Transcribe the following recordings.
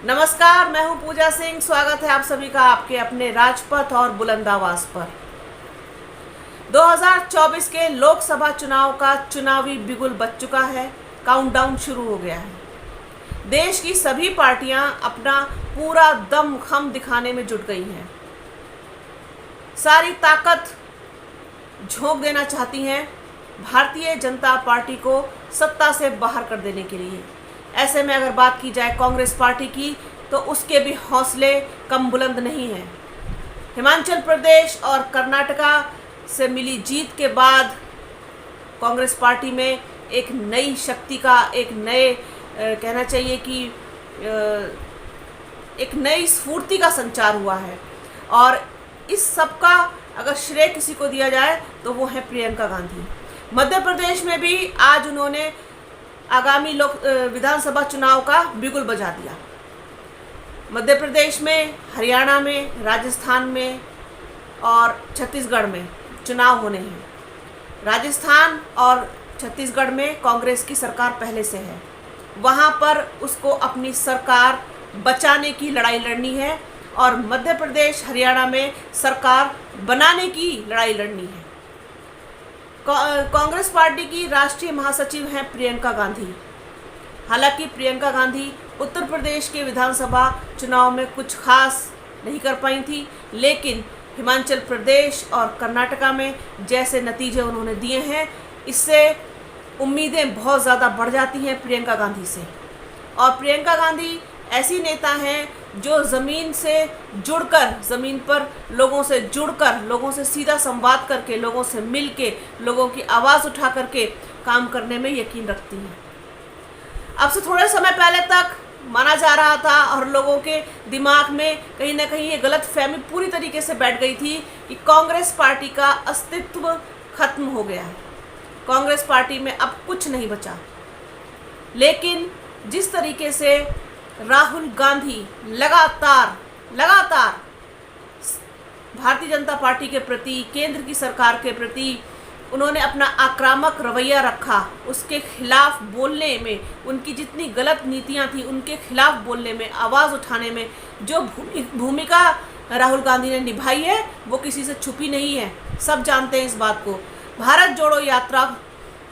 नमस्कार, मैं हूं पूजा सिंह। स्वागत है आप सभी का आपके अपने राजपथ और बुलंद आवाज पर। 2024 के लोकसभा चुनाव का चुनावी बिगुल बज चुका है। काउंटडाउन शुरू हो गया है। देश की सभी पार्टियां अपना पूरा दमखम दिखाने में जुट गई हैं। सारी ताकत झोंक देना चाहती हैं भारतीय जनता पार्टी को सत्ता से बाहर कर देने के लिए। ऐसे में अगर बात की जाए कांग्रेस पार्टी की, तो उसके भी हौसले कम बुलंद नहीं हैं। हिमाचल प्रदेश और कर्नाटका से मिली जीत के बाद कांग्रेस पार्टी में एक नई शक्ति का, एक नए कहना चाहिए कि एक नई स्फूर्ति का संचार हुआ है। और इस सब का अगर श्रेय किसी को दिया जाए तो वो है प्रियंका गांधी। मध्य प्रदेश में भी आज उन्होंने आगामी विधानसभा चुनाव का बिगुल बजा दिया। मध्य प्रदेश में, हरियाणा में, राजस्थान में और छत्तीसगढ़ में चुनाव होने हैं। राजस्थान और छत्तीसगढ़ में कांग्रेस की सरकार पहले से है। वहाँ पर उसको अपनी सरकार बचाने की लड़ाई लड़नी है और मध्य प्रदेश, हरियाणा में सरकार बनाने की लड़ाई लड़नी है। कांग्रेस पार्टी की राष्ट्रीय महासचिव हैं प्रियंका गांधी। हालांकि प्रियंका गांधी उत्तर प्रदेश के विधानसभा चुनाव में कुछ खास नहीं कर पाई थी, लेकिन हिमाचल प्रदेश और कर्नाटका में जैसे नतीजे उन्होंने दिए हैं, इससे उम्मीदें बहुत ज़्यादा बढ़ जाती हैं प्रियंका गांधी से। और प्रियंका गांधी ऐसी नेता हैं जो ज़मीन से जुड़कर, ज़मीन पर लोगों से जुड़कर, लोगों से सीधा संवाद करके, लोगों से मिल के, लोगों की आवाज़ उठा करके काम करने में यकीन रखती हैं। अब से थोड़े समय पहले तक माना जा रहा था और लोगों के दिमाग में कहीं ना कहीं ये गलत फहमी पूरी तरीके से बैठ गई थी कि कांग्रेस पार्टी का अस्तित्व खत्म हो गया है, कांग्रेस पार्टी में अब कुछ नहीं बचा। लेकिन जिस तरीके से राहुल गांधी लगातार भारतीय जनता पार्टी के प्रति, केंद्र की सरकार के प्रति उन्होंने अपना आक्रामक रवैया रखा, उसके खिलाफ बोलने में, उनकी जितनी गलत नीतियां थी उनके खिलाफ बोलने में, आवाज़ उठाने में जो भूमिका राहुल गांधी ने निभाई है वो किसी से छुपी नहीं है। सब जानते हैं इस बात को। भारत जोड़ो यात्रा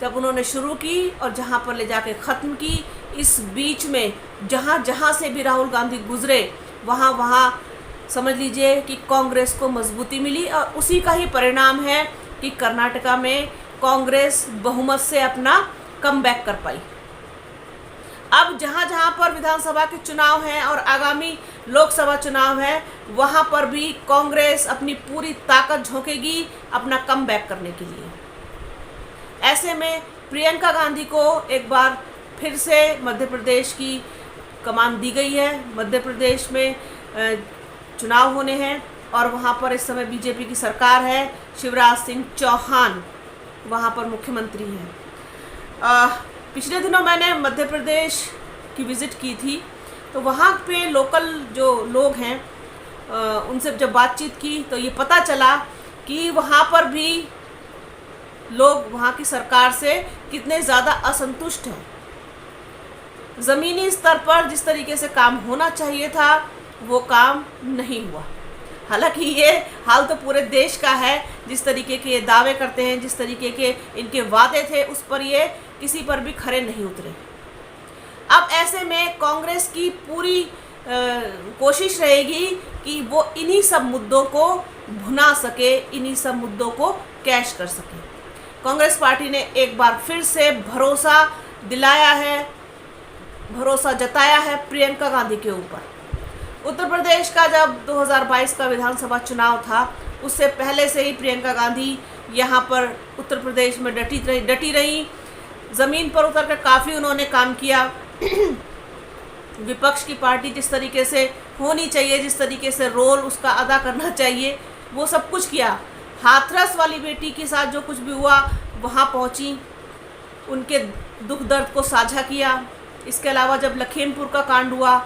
जब उन्होंने शुरू की और जहाँ पर ले जाके ख़त्म की, इस बीच में जहाँ से भी राहुल गांधी गुजरे वहाँ समझ लीजिए कि कांग्रेस को मजबूती मिली। और उसी का ही परिणाम है कि कर्नाटका में कांग्रेस बहुमत से अपना कमबैक कर पाई। अब जहाँ पर विधानसभा के चुनाव हैं और आगामी लोकसभा चुनाव है, वहाँ पर भी कांग्रेस अपनी पूरी ताकत झोंकेगी अपना कमबैक करने के लिए। ऐसे में प्रियंका गांधी को एक बार फिर से मध्य प्रदेश की कमान दी गई है। मध्य प्रदेश में चुनाव होने हैं और वहाँ पर इस समय बीजेपी की सरकार है। शिवराज सिंह चौहान वहाँ पर मुख्यमंत्री हैं। पिछले दिनों मैंने मध्य प्रदेश की विज़िट की थी, तो वहाँ पे लोकल जो लोग हैं उनसे जब बातचीत की तो ये पता चला कि वहाँ पर भी लोग वहाँ की सरकार से कितने ज़्यादा असंतुष्ट हैं। ज़मीनी स्तर पर जिस तरीके से काम होना चाहिए था वो काम नहीं हुआ। हालांकि ये हाल तो पूरे देश का है। जिस तरीके के ये दावे करते हैं, जिस तरीके के इनके वादे थे, उस पर ये किसी पर भी खरे नहीं उतरे। अब ऐसे में कांग्रेस की पूरी कोशिश रहेगी कि वो इन्हीं सब मुद्दों को भुना सके, इन्हीं सब मुद्दों को कैश कर सके। कांग्रेस पार्टी ने एक बार फिर से भरोसा दिलाया है, भरोसा जताया है प्रियंका गांधी के ऊपर। उत्तर प्रदेश का जब 2022 का विधानसभा चुनाव था, उससे पहले से ही प्रियंका गांधी यहाँ पर उत्तर प्रदेश में डटी रही। ज़मीन पर उतर कर काफ़ी उन्होंने काम किया। विपक्ष की पार्टी जिस तरीके से होनी चाहिए, जिस तरीके से रोल उसका अदा करना चाहिए, वो सब कुछ किया। हाथरस वाली बेटी के साथ जो कुछ भी हुआ वहाँ पहुँची, उनके दुख दर्द को साझा किया। इसके अलावा जब लखीमपुर का कांड हुआ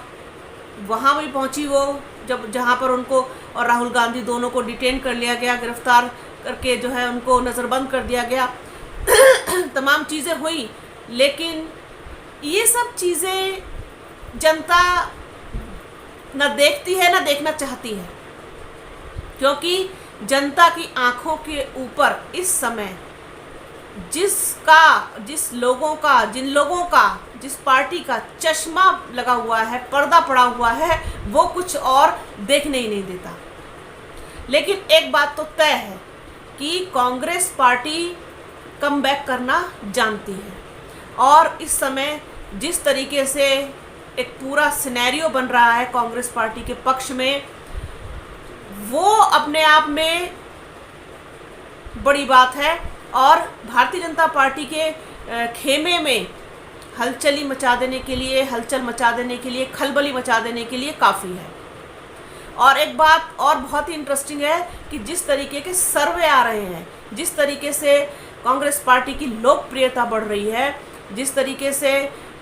वहाँ भी पहुँची वो, जहाँ पर उनको और राहुल गांधी दोनों को डिटेन कर लिया गया, गिरफ्तार करके जो है उनको नज़रबंद कर दिया गया। तमाम चीज़ें हुई, लेकिन ये सब चीज़ें जनता ना देखती है ना देखना चाहती है, क्योंकि जनता की आंखों के ऊपर इस समय जिन लोगों का जिस पार्टी का चश्मा लगा हुआ है, पर्दा पड़ा हुआ है, वो कुछ और देखने ही नहीं देता। लेकिन एक बात तो तय है कि कांग्रेस पार्टी कम बैक करना जानती है, और इस समय जिस तरीके से एक पूरा सिनेरियो बन रहा है कांग्रेस पार्टी के पक्ष में, वो अपने आप में बड़ी बात है। और भारतीय जनता पार्टी के खेमे में हलचल मचा देने के लिए, खलबली मचा देने के लिए काफ़ी है। और एक बात और बहुत ही इंटरेस्टिंग है कि जिस तरीके के सर्वे आ रहे हैं, जिस तरीके से कांग्रेस पार्टी की लोकप्रियता बढ़ रही है, जिस तरीके से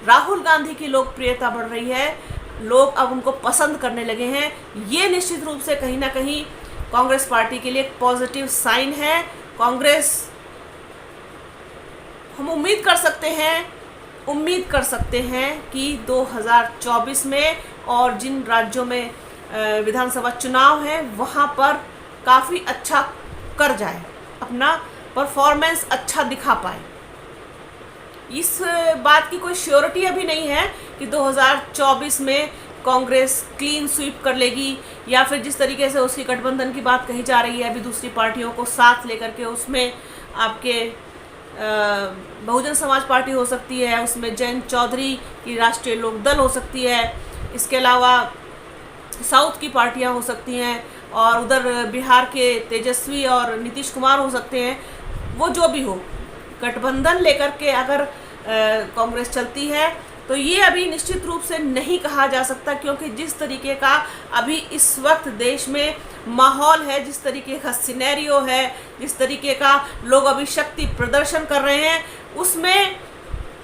राहुल गांधी की लोकप्रियता बढ़ रही है, लोग अब उनको पसंद करने लगे हैं, ये निश्चित रूप से कहीं ना कहीं कांग्रेस पार्टी के लिए एक पॉजिटिव साइन है। कांग्रेस, हम उम्मीद कर सकते हैं कि 2024 में और जिन राज्यों में विधानसभा चुनाव है वहाँ पर काफ़ी अच्छा कर जाए, अपना परफॉर्मेंस अच्छा दिखा पाए। इस बात की कोई श्योरिटी अभी नहीं है कि 2024 में कांग्रेस क्लीन स्वीप कर लेगी, या फिर जिस तरीके से उसकी गठबंधन की बात कही जा रही है अभी दूसरी पार्टियों को साथ लेकर के, उसमें आपके बहुजन समाज पार्टी हो सकती है, उसमें जयंत चौधरी की राष्ट्रीय लोक दल हो सकती है, इसके अलावा साउथ की पार्टियां हो सकती हैं, और उधर बिहार के तेजस्वी और नीतीश कुमार हो सकते हैं। वो जो भी हो, गठबंधन लेकर के अगर कांग्रेस चलती है तो ये अभी निश्चित रूप से नहीं कहा जा सकता, क्योंकि जिस तरीके का अभी इस वक्त देश में माहौल है, जिस तरीके का सिनेरियो है, जिस तरीके का लोग अभी शक्ति प्रदर्शन कर रहे हैं, उसमें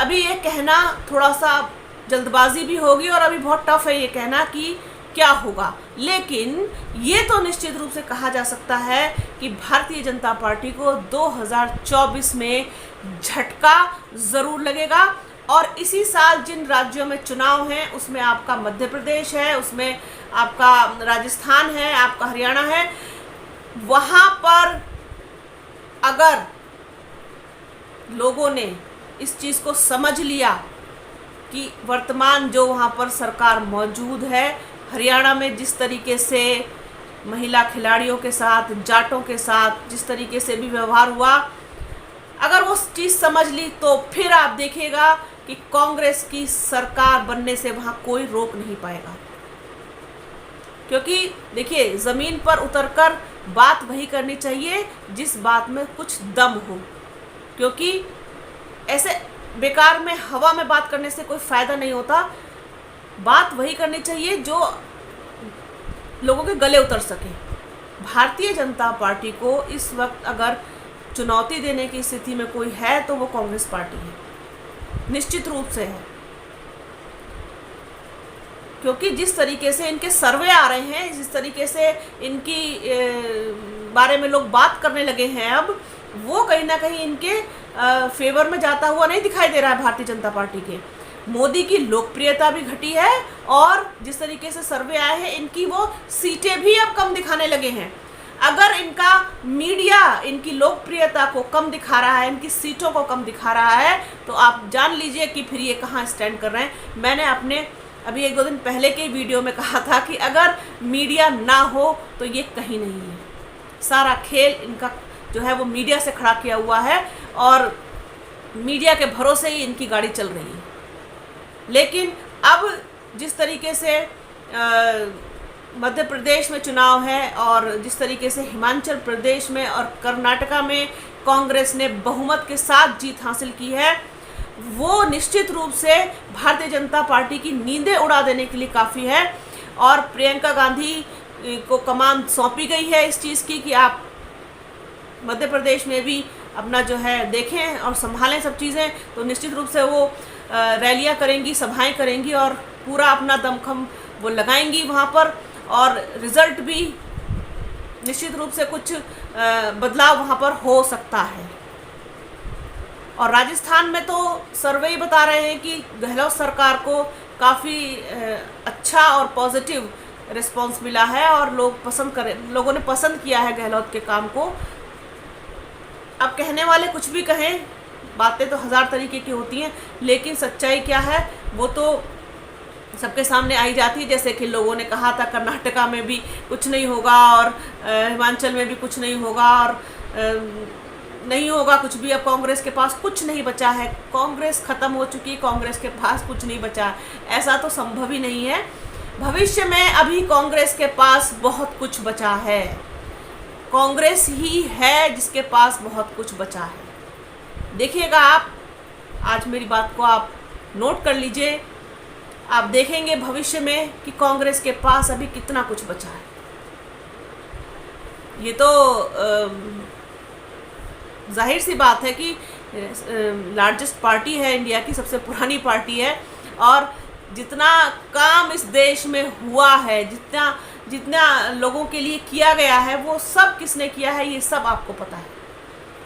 अभी ये कहना थोड़ा सा जल्दबाजी भी होगी, और अभी बहुत टफ है ये कहना कि क्या होगा। लेकिन ये तो निश्चित रूप से कहा जा सकता है कि भारतीय जनता पार्टी को 2024 में झटका ज़रूर लगेगा। और इसी साल जिन राज्यों में चुनाव हैं उसमें आपका मध्य प्रदेश है, उसमें आपका राजस्थान है, आपका हरियाणा है, वहाँ पर अगर लोगों ने इस चीज़ को समझ लिया कि वर्तमान जो वहाँ पर सरकार मौजूद है, हरियाणा में जिस तरीके से महिला खिलाड़ियों के साथ, जाटों के साथ जिस तरीके से भी व्यवहार हुआ, अगर वो चीज़ समझ ली तो फिर आप देखिएगा कि कांग्रेस की सरकार बनने से वहाँ कोई रोक नहीं पाएगा। क्योंकि देखिए, ज़मीन पर उतरकर बात वही करनी चाहिए जिस बात में कुछ दम हो, क्योंकि ऐसे बेकार में हवा में बात करने से कोई फ़ायदा नहीं होता। बात वही करनी चाहिए जो लोगों के गले उतर सके। भारतीय जनता पार्टी को इस वक्त अगर चुनौती देने की स्थिति में कोई है तो वो कांग्रेस पार्टी है, निश्चित रूप से है। क्योंकि जिस तरीके से इनके सर्वे आ रहे हैं, जिस तरीके से इनकी बारे में लोग बात करने लगे हैं, अब वो कहीं ना कहीं इनके फेवर में जाता हुआ नहीं दिखाई दे रहा है भारतीय जनता पार्टी के। मोदी की लोकप्रियता भी घटी है, और जिस तरीके से सर्वे आए हैं, इनकी वो सीटें भी अब कम दिखाने लगे हैं। अगर इनका मीडिया इनकी लोकप्रियता को कम दिखा रहा है, इनकी सीटों को कम दिखा रहा है, तो आप जान लीजिए कि फिर ये कहाँ स्टैंड कर रहे हैं। मैंने अपने अभी 1-2 दिन पहले के वीडियो में कहा था कि अगर मीडिया ना हो तो ये कहीं नहीं है। सारा खेल इनका जो है वो मीडिया से खड़ा किया हुआ है, और मीडिया के भरोसे ही इनकी गाड़ी चल रही है। लेकिन अब जिस तरीके से मध्य प्रदेश में चुनाव है, और जिस तरीके से हिमाचल प्रदेश में और कर्नाटका में कांग्रेस ने बहुमत के साथ जीत हासिल की है, वो निश्चित रूप से भारतीय जनता पार्टी की नींदें उड़ा देने के लिए काफ़ी है। और प्रियंका गांधी को कमान सौंपी गई है इस चीज़ की कि आप मध्य प्रदेश में भी अपना जो है देखें और संभालें सब चीज़ें। तो निश्चित रूप से वो रैलियां करेंगी, सभाएं करेंगी, और पूरा अपना दमखम वो लगाएंगी वहाँ पर, और रिज़ल्ट भी निश्चित रूप से कुछ बदलाव वहाँ पर हो सकता है। और राजस्थान में तो सर्वे ही बता रहे हैं कि गहलोत सरकार को काफ़ी अच्छा और पॉजिटिव रिस्पॉन्स मिला है और लोगों ने पसंद किया है गहलोत के काम को। अब कहने वाले कुछ भी कहें, बातें तो हज़ार तरीके की होती हैं, लेकिन सच्चाई क्या है वो तो सबके सामने आई जाती है। जैसे कि लोगों ने कहा था कर्नाटका में भी कुछ नहीं होगा और हिमाचल में भी कुछ नहीं होगा और नहीं होगा कुछ भी। अब कांग्रेस के पास कुछ नहीं बचा है, कांग्रेस ख़त्म हो चुकी है, कांग्रेस के पास कुछ नहीं बचा है, ऐसा तो संभव ही नहीं है। भविष्य में अभी कांग्रेस के पास बहुत कुछ बचा है, कांग्रेस ही है जिसके पास बहुत कुछ बचा है। देखिएगा आप, आज मेरी बात को आप नोट कर लीजिए, आप देखेंगे भविष्य में कि कांग्रेस के पास अभी कितना कुछ बचा है। ये तो जाहिर सी बात है कि लार्जेस्ट पार्टी है, इंडिया की सबसे पुरानी पार्टी है, और जितना काम इस देश में हुआ है, जितना लोगों के लिए किया गया है, वो सब किसने किया है ये सब आपको पता है।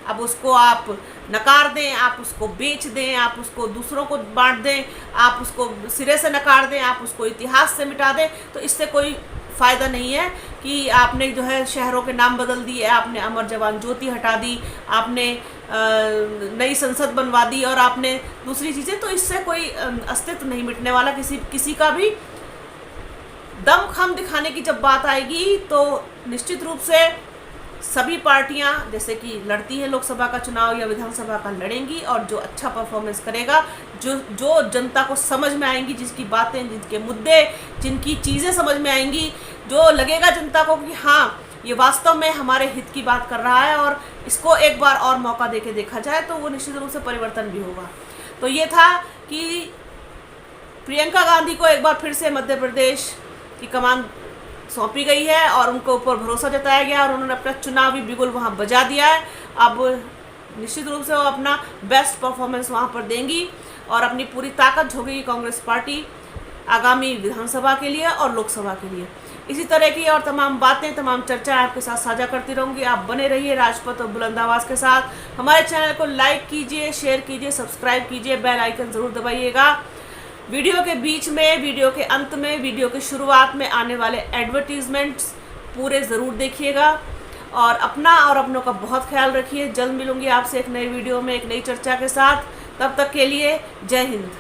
अब उसको आप नकार दें, आप उसको बेच दें, आप उसको दूसरों को बांट दें, आप उसको सिरे से नकार दें, आप उसको इतिहास से मिटा दें, तो इससे कोई फ़ायदा नहीं है कि आपने जो है शहरों के नाम बदल दिए, आपने अमर जवान ज्योति हटा दी, आपने नई संसद बनवा दी और आपने दूसरी चीज़ें, तो इससे कोई अस्तित्व नहीं मिटने वाला किसी का भी। दमखम दिखाने की जब बात आएगी तो निश्चित रूप से सभी पार्टियां जैसे कि लड़ती हैं लोकसभा का चुनाव या विधानसभा का लड़ेंगी, और जो अच्छा परफॉर्मेंस करेगा, जो जनता को समझ में आएंगी, जिसकी बातें, जिनके मुद्दे, जिनकी चीज़ें समझ में आएंगी, जो लगेगा जनता को कि हाँ ये वास्तव में हमारे हित की बात कर रहा है और इसको एक बार और मौका देके देखा जाए, तो वो निश्चित रूप से परिवर्तन भी होगा। तो ये था कि प्रियंका गांधी को एक बार फिर से मध्य प्रदेश की कमान सौंपी गई है और उनको ऊपर भरोसा जताया गया और उन्होंने अपना चुनावी बिगुल वहाँ बजा दिया है। अब निश्चित रूप से वो अपना बेस्ट परफॉर्मेंस वहाँ पर देंगी और अपनी पूरी ताकत झोंकेगी कांग्रेस पार्टी आगामी विधानसभा के लिए और लोकसभा के लिए। इसी तरह की और तमाम बातें, तमाम चर्चा आपके साथ साझा करती रहूँगी। आप बने रहिए राजपथ और बुलंद आवाज़ के साथ। हमारे चैनल को लाइक कीजिए, शेयर कीजिए, सब्सक्राइब कीजिए, बेल आइकन ज़रूर दबाइएगा। वीडियो के बीच में, वीडियो के अंत में, वीडियो के शुरुआत में आने वाले एडवर्टीजमेंट्स पूरे ज़रूर देखिएगा और अपना और अपनों का बहुत ख्याल रखिए। जल्द मिलूंगी आपसे एक नई वीडियो में, एक नई चर्चा के साथ। तब तक के लिए जय हिंद।